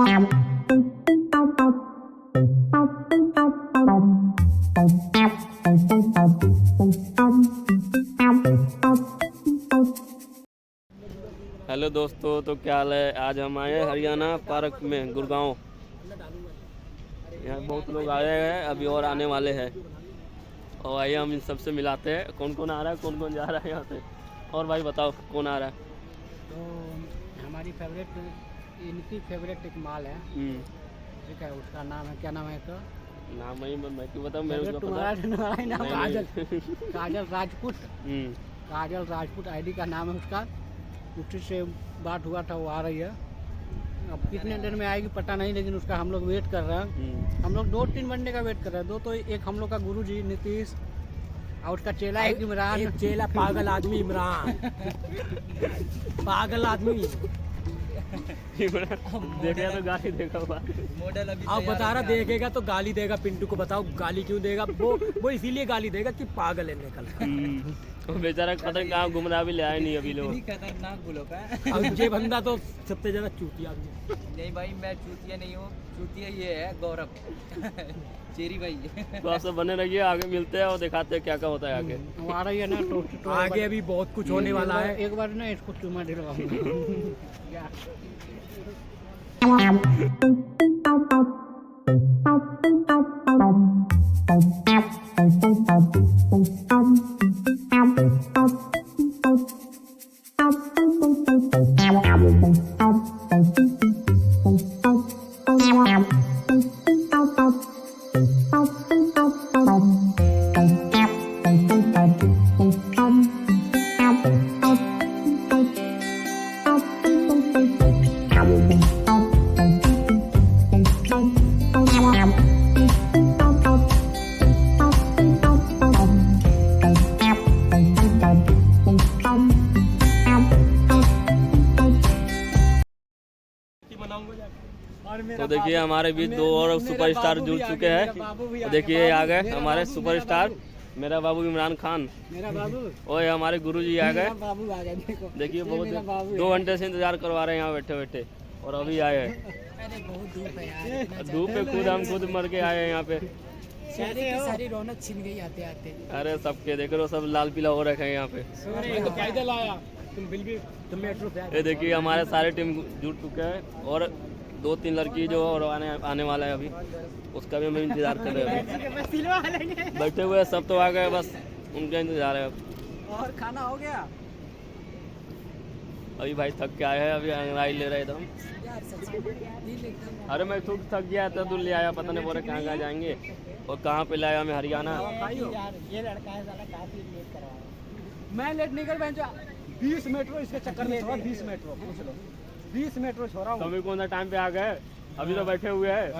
Hello दोस्तों, तो क्या हाल है। आज हम आए हरियाणा पार्क में गुड़गांव। यहाँ बहुत लोग आए हैं, अभी और आने वाले हैं। और आइए हम इन सबसे मिलाते हैं कौन कौन आ रहा है, कौन कौन जा रहा है यहाँ से। और भाई बताओ कौन आ रहा है। तो हमारी इनकी फेवरेट एक माल है, ठीक है। उसका नाम है, क्या नाम है इसका? नाम मैं क्यों बताऊँ, मेरे को तुम्हारा नाम काजल काजल राजपूत। काजल राजपूत आईडी का नाम है उसका। उसी से बात हुआ था, वो आ रही है। अब कितने देर में आएगी पता नहीं, लेकिन उसका हम लोग वेट कर रहे हैं। हम लोग 2-3 बंदे का वेट कर रहे हैं। दो तो एक हम लोग का गुरुजी नीतीश और उसका चेला है इमरान। एक चेला पागल आदमी इमरान पागल आदमी देखेगा तो गाली देगा मॉडल। अभी आप बता रहा देखेगा तो गाली देगा। पिंटू को बताओ गाली क्यों देगा। वो इसीलिए गाली देगा कि पागल है निकल। बेचारा पता नहीं कहाँ घूम रहा, अभी ले आए नहीं अभी लोग। खतरनाक बोलो का। अब ये बंदा तो सबसे ज्यादा चूतिया भी नहीं भाई, मैं चूतिया नहीं हूँ। चूतिया ये है गौरव चेरी भाई। तो आप सब बने रहिए, आगे मिलते हैं और दिखाते हैं क्या क्या होता है आगे। वो आ रही है ना, तो आगे अभी बहुत कुछ होने वाला है। एक बार ना इसको चुमा दिलवाऊंगा। तो देखिए हमारे बीच दो और सुपरस्टार जुड़ चुके हैं। तो देखिए आ गए हमारे सुपरस्टार, मेरा बाबू इमरान खान। मेरा बाबू और हमारे गुरुजी आ गए। बाबू आ गए, देखो। देखिए बहुत 2 घंटे से इंतजार करवा रहे हैं यहाँ बैठे बैठे, और अभी आए हैं। अरे बहुत धूप है यार, धूप पे खुद मर के आए हैं यहाँ पे। सारी रौनक छिन गई आते आते। अरे सबके देख रहे हो, सब लाल पीला हो रखे हैं यहाँ पे। तो पैदल आया, तुम मेट्रो पे ये देखिए हमारे सारे टीम जुट चुके हैं, और 2-3 लड़की जो और आने वाला है अभी, उसका भी हम इंतजार कर रहे हैं। बैठे हुए सब तो आ गए, बस उनका इंतजार है। और खाना हो गया? अभी भाई थक के आए हैं, अभी अंगड़ाई ले रहे थे हम। अरे मैं खुद थक गया था, दूर ले आया, पता नहीं बोले कहाँ जाएंगे और कहाँ पे लाया हमें, हरियाणा। ये लड़का है साला, काफी लेट करवाया। मैं लेट नहीं कर 20 मेट्रो इसके चक्कर में छोड़ा। 20 मेट्रो 20 मेट्रो छोड़ा हूँ। कभी कौन सा टाइम पे आ गए, अभी तो बैठे हुए हैं।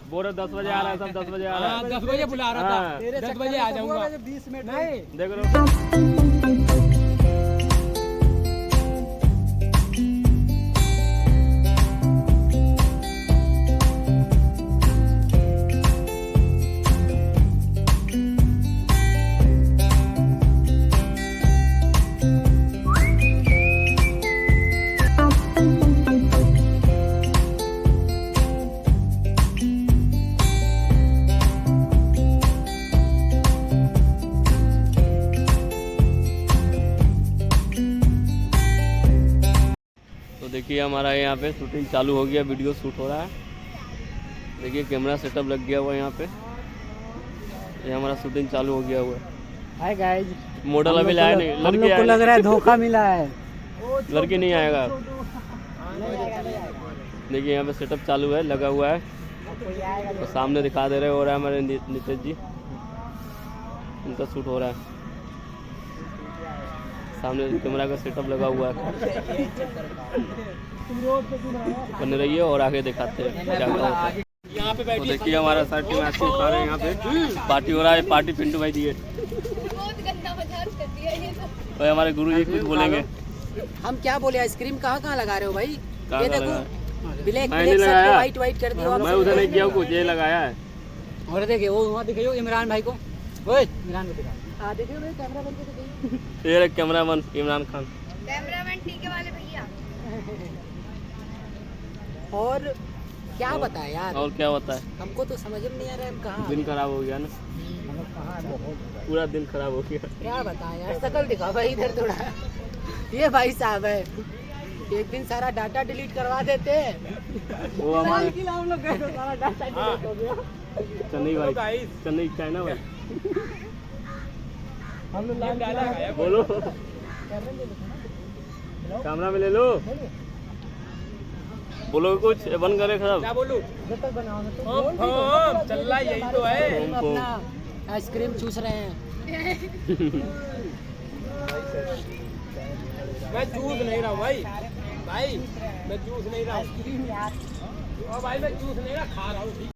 बोले 10 बजे आ रहा है, सब 10 बजे आ रहा है। 10 बजे बुला रहा था, 10 बजे आ जाऊंगा। 20 मिनट नहीं देख लो। तो देखिए हमारा यहाँ पे शूटिंग चालू हो गया, वीडियो शूट हो रहा है। देखिए कैमरा सेटअप लग गया हुआ है यहाँ पे, ये हमारा शूटिंग चालू हो गया हुआ है। हाय गाइस, मॉडल अभी लाया नहीं, हम लोग को लग रहा है धोखा मिला है। लड़की नहीं आएगा। देखिए यहाँ पे सेटअप चालू है, लगा हुआ है, तो सामने दिखा दे रहे हो रहा है हमारे नीतीश जी, उनका शूट हो रहा है। सामने कैमरा का सेटअप लगा हुआ है। बने रहिए और आगे दिखाते हैं क्या क्या होता है। यहाँ पे तो देखिए हमारा साइड टीम ऐसे खा रहे हैं, यहाँ पे पार्टी हो रहा है। पार्टी पिंटू भाई दिए, और हमारे गुरु जी कुछ बोलेंगे। हम क्या बोले, आइसक्रीम कहाँ लगा रहे हो भाई? ये देखो ब्लैक मैंने लगाया, व्हाइट व्हाइट कर दिया। मैं उधर नहीं किया, कुछ ये लगाया है। और देखिए वो वहाँ दिखाइयो इमरान भाई को। ओए इमरान को दिखा, देखियो भाई कैमरा बंद करके दिखाइए। ये कैमरामैन इमरान खान, कैमरामैन टीके वाले भैया। और क्या बताए यार, और क्या होता है? हमको तो समझ में नहीं आ रहा है हम कहाँ दिन खराब हो गया ना, पूरा दिन खराब हो गया। क्या बताएं यार, शकल दिखा भाई इधर थोड़ा। ये भाई साहब है, एक दिन सारा डाटा डिलीट करवा देते हैं। वो हमारे हम लोग गए तो सारा डाटा डिलीट हो गया। चेन्नई भाई, चेन्नई चाइना भाई, हम लोग लाइव डाला है। बोलो कैमरा में ले लो, बोलो कुछ बंद करे खराब। क्या बोलूं? जब तक बनाओ ना तो ओम ओम, चल रहा यही तो है। ओम, हम अपना आइसक्रीम चूस रहे हैं। मैं जूस नहीं रहा हूँ भाई, भाई मैं जूस नहीं रहा हूँ। भाई मैं जूस नहीं रहा, खा रहा हूँ।